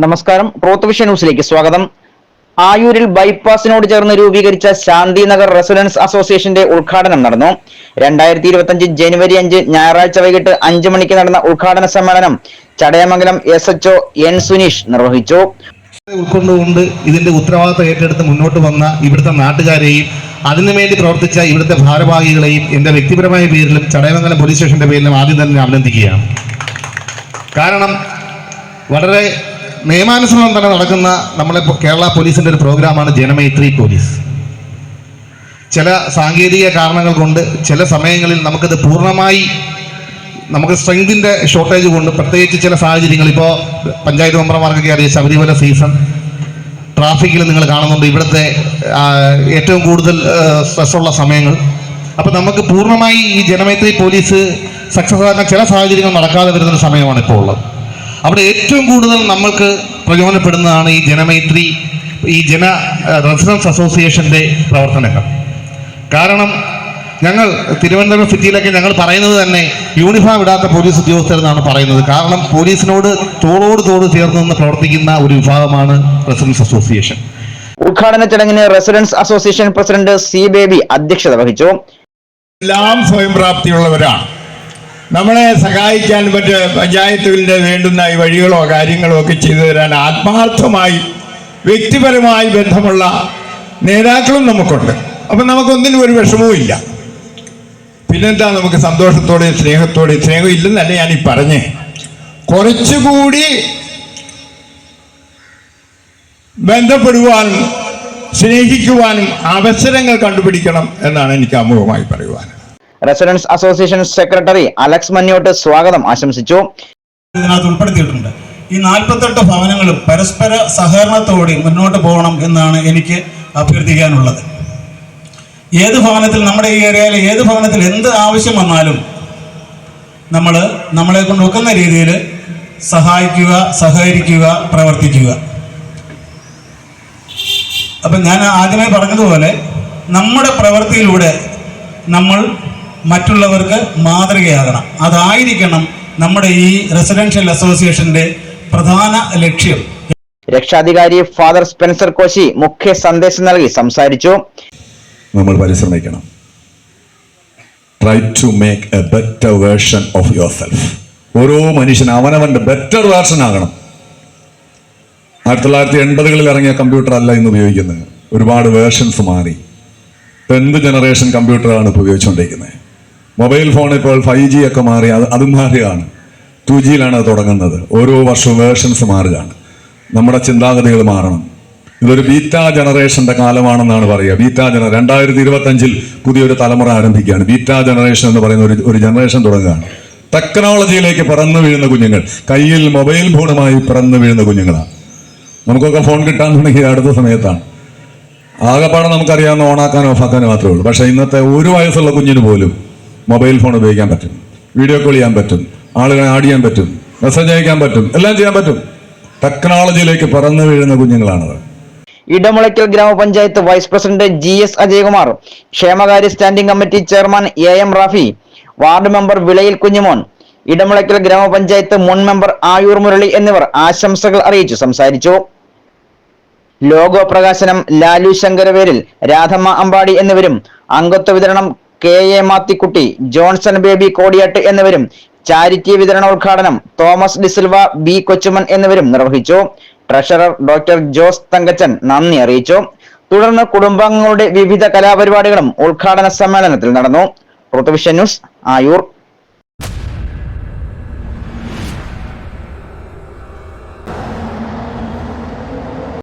നമസ്കാരം. Truth vision ന്യൂസിലേക്ക് സ്വാഗതം. ആയൂരിൽ ബൈപ്പാസിനോട് ചേർന്ന് രൂപീകരിച്ച ശാന്തിനഗർ റെസിഡൻസ് അസോസിയേഷന്റെ ഉദ്ഘാടനം നടന്നു. 2025 ജനുവരി 5 ഞായറാഴ്ച വൈകിട്ട് 5 മണിക്ക് നടന്ന ഉദ്ഘാടന സമ്മേളനം ചടയമംഗലം SHO N സുനീഷ് നിർവഹിച്ചു. ഉൾക്കൊണ്ടുകൊണ്ട് ഇതിന്റെ ഉത്തരവാദിത്തം ഏറ്റെടുത്ത് മുന്നോട്ട് വന്ന ഇവിടുത്തെ നാട്ടുകാരെയും അതിനുവേണ്ടി പ്രവർത്തിച്ച ഇവിടുത്തെ ഭാരവാഹികളെയും എന്റെ വ്യക്തിപരമായ പേരിലും ചടയമംഗലം പോലീസ് സ്റ്റേഷന്റെ പേരിലും ആദ്യം തന്നെ അഭിനന്ദിക്കുകയാണ്. കാരണം വളരെ നിയമാനുസൃതം തന്നെ നടക്കുന്ന നമ്മളെ കേരള പോലീസിന്റെ ഒരു പ്രോഗ്രാമാണ് ജനമൈത്രി പോലീസ്. ചില സാങ്കേതിക കാരണങ്ങൾ കൊണ്ട് ചില സമയങ്ങളിൽ നമുക്കത് പൂർണ്ണമായി നമുക്ക് സ്ട്രെങ്തിന്റെ ഷോർട്ടേജ് കൊണ്ട് പ്രത്യേകിച്ച് ചില സാഹചര്യങ്ങൾ, ഇപ്പോൾ പഞ്ചായത്ത് മെമ്പർമാർക്കൊക്കെ അറിയാം, ശബരിമല സീസൺ, ട്രാഫിക്കിൽ നിങ്ങൾ കാണുന്നുണ്ട് ഇവിടുത്തെ ഏറ്റവും കൂടുതൽ സ്ട്രെസ്സുള്ള സമയങ്ങൾ. അപ്പം നമുക്ക് പൂർണ്ണമായി ഈ ജനമൈത്രി പോലീസ് സക്സസ് ആക്കാൻ ചില സാഹചര്യങ്ങൾ നടക്കാതെ വരുന്നൊരു സമയമാണ് ഇപ്പോൾ ഉള്ളത്. അവിടെ ഏറ്റവും കൂടുതൽ നമ്മൾക്ക് പ്രയോജനപ്പെടുന്നതാണ് ഈ ജനമൈത്രി, ഈ റെസിഡൻസ് അസോസിയേഷന്റെ പ്രവർത്തനങ്ങൾ. കാരണം ഞങ്ങൾ തിരുവനന്തപുരം സിറ്റിയിലൊക്കെ ഞങ്ങൾ പറയുന്നത് തന്നെ യൂണിഫോം ഇടാത്ത പോലീസ് ഉദ്യോഗസ്ഥരെന്നാണ് പറയുന്നത്. കാരണം പോലീസിനോട് തോട് ചേർന്ന് നിന്ന് പ്രവർത്തിക്കുന്ന ഒരു വിഭാഗമാണ് റെസിഡൻസ് അസോസിയേഷൻ. ഉദ്ഘാടന ചടങ്ങിന് residence association president C Baby അധ്യക്ഷത വഹിച്ചു. എല്ലാം സ്വയം പ്രാപ്തിയുള്ളവരാണ്. നമ്മളെ സഹായിക്കാൻ മറ്റ് പഞ്ചായത്തുകളുടെ വേണ്ടുന്ന ഈ വഴികളോ കാര്യങ്ങളോ ഒക്കെ ചെയ്തു തരാൻ ആത്മാർത്ഥമായി വ്യക്തിപരമായി ബന്ധമുള്ള നേതാക്കളും നമുക്കുണ്ട്. അപ്പം നമുക്കൊന്നിനും ഒരു വിഷമവും ഇല്ല. പിന്നെന്താ, നമുക്ക് സന്തോഷത്തോടെ സ്നേഹത്തോടെ, സ്നേഹം ഇല്ലെന്നല്ല ഞാനീ പറഞ്ഞേ, കുറച്ചുകൂടി ബന്ധപ്പെടുവാനും സ്നേഹിക്കുവാനും അവസരങ്ങൾ കണ്ടുപിടിക്കണം എന്നാണ് എനിക്ക് അമൂഹമായി പറയുവാൻ. റെസിഡൻസ് അസോസിയേഷൻ സെക്രട്ടറി അലക്സ് മന്യോട്ട് സ്വാഗതം ആശംസിച്ചു. ഇതിനകത്ത് ഉൾപ്പെടുത്തിയിട്ടുണ്ട്. ഈ 48 ഭവനങ്ങളും പരസ്പര സഹകരണത്തോടെ മുന്നോട്ട് പോകണം എന്നാണ് എനിക്ക് അഭ്യർത്ഥിക്കാനുള്ളത്. ഏത് ഭവനത്തിൽ, നമ്മുടെ ഈ ഏരിയയിലെ ഏത് ഭവനത്തിൽ എന്ത് ആവശ്യം വന്നാലും നമ്മളെ കൊണ്ട് ഒക്കുന്ന രീതിയിൽ സഹായിക്കുക, സഹകരിക്കുക, പ്രവർത്തിക്കുക. അപ്പം ഞാൻ ആദ്യമേ പറഞ്ഞതുപോലെ നമ്മുടെ പ്രവൃത്തിയിലൂടെ നമ്മൾ മറ്റുള്ളവർക്ക് മാതൃകയാകണം. അതായിരിക്കണം നമ്മുടെ ഈ റെസിഡൻഷ്യൽ അസോസിയേഷന്റെ പ്രധാന ലക്ഷ്യം. രക്ഷാധികാരി ഫാദർ സ്പെൻസർ കോശി മുഖ്യ സന്ദേശം നൽകി സംസാരിച്ചു. നമ്മൾ പരിശ്രമിക്കണം. Try to make a better version of yourself. ഓരോ മനുഷ്യൻ അവനവന്റെ ബെറ്റർ വേർഷൻ ആകണം. 1980-കളിൽ ഇറങ്ങിയ കമ്പ്യൂട്ടർ അല്ല ഇന്ന് ഉപയോഗിക്കുന്നത്. ഒരുപാട് വേർഷൻസ് മാറി. 10th ജനറേഷൻ കമ്പ്യൂട്ടറാണ് ഇപ്പോൾ ഉപയോഗിച്ചുകൊണ്ടിരിക്കുന്നത്. മൊബൈൽ ഫോൺ ഇപ്പോൾ 5G ഒക്കെ മാറി, അത് മാറുകയാണ്. 2Gയിലാണ് അത് തുടങ്ങുന്നത്. ഓരോ വർഷവും വേർഷൻസ് മാറുകയാണ്. നമ്മുടെ ചിന്താഗതികൾ മാറണം. ഇതൊരു ബീറ്റാ ജനറേഷന്റെ കാലമാണെന്നാണ് പറയുക. 2025 പുതിയൊരു തലമുറ ആരംഭിക്കുകയാണ്. ബീറ്റാ ജനറേഷൻ എന്ന് പറയുന്ന ഒരു ജനറേഷൻ തുടങ്ങുകയാണ്. ടെക്നോളജിയിലേക്ക് പറന്നു വീഴുന്ന കുഞ്ഞുങ്ങൾ, കയ്യിൽ മൊബൈൽ ഫോണുമായി പറന്നു വീഴുന്ന കുഞ്ഞുങ്ങളാണ്. നമുക്കൊക്കെ ഫോൺ കിട്ടാൻ തുടങ്ങിയ അടുത്ത സമയത്താണ്. ആകെപ്പാടെ നമുക്കറിയാവുന്ന ഓണാക്കാനോ ഓഫാക്കാനോ മാത്രമേ ഉള്ളൂ. പക്ഷേ ഇന്നത്തെ 1 വയസ്സുള്ള കുഞ്ഞിന് പോലും മൊബൈൽ ഫോൺ ഉപയോഗിക്കാൻ പറ്റും, വീഡിയോ കോൾ ചെയ്യാൻ പറ്റും, ആളുകളെ ആഡ് ചെയ്യാൻ പറ്റും, മെസ്സേജ് അയക്കാൻ പറ്റും, എല്ലാം ചെയ്യാൻ പറ്റും. ടെക്നോളജിയിലേക്ക് പറന്നു വീഴുന്ന കുഞ്ഞുങ്ങളാണത്. ഇടമുളയ്ക്കൽ ഗ്രാമപഞ്ചായത്ത് വൈസ് പ്രസിഡന്റ് GS അജയകുമാർ, ക്ഷേമകാര്യ standing committee chairman AM Rafi, ward member വിളയിൽ കുഞ്ഞുമോൻ, ഇടമുളയ്ക്കൽ ഗ്രാമപഞ്ചായത്ത് മുൻ മെമ്പർ ആയൂർ മുരളി എന്നിവർ ആശംസകൾ അറിയിച്ചു സംസാരിച്ചു. ലോഗോ പ്രകാശനം ലാലു ശങ്കരവേരിൽ, രാധമ്മ അമ്പാടി എന്നിവരും, അംഗത്വ വിതരണം KA Mathukutty, Johnson baby Kodiyattu എന്നിവരും, ചാരിറ്റി വിതരണോദ്ഘാടനം തോമസ് ഡിസിൽവ, B കൊച്ചുമൻ എന്നിവരും നിർവഹിച്ചു. ട്രഷറർ ഡോക്ടർ ജോസ് തങ്കച്ചൻ നന്ദി അറിയിച്ചു. തുടർന്ന് കുടുംബാംഗങ്ങളുടെ വിവിധ കലാപരിപാടികളും ഉദ്ഘാടന സമ്മേളനത്തിൽ നടന്നു. Truth vision news, Ayur.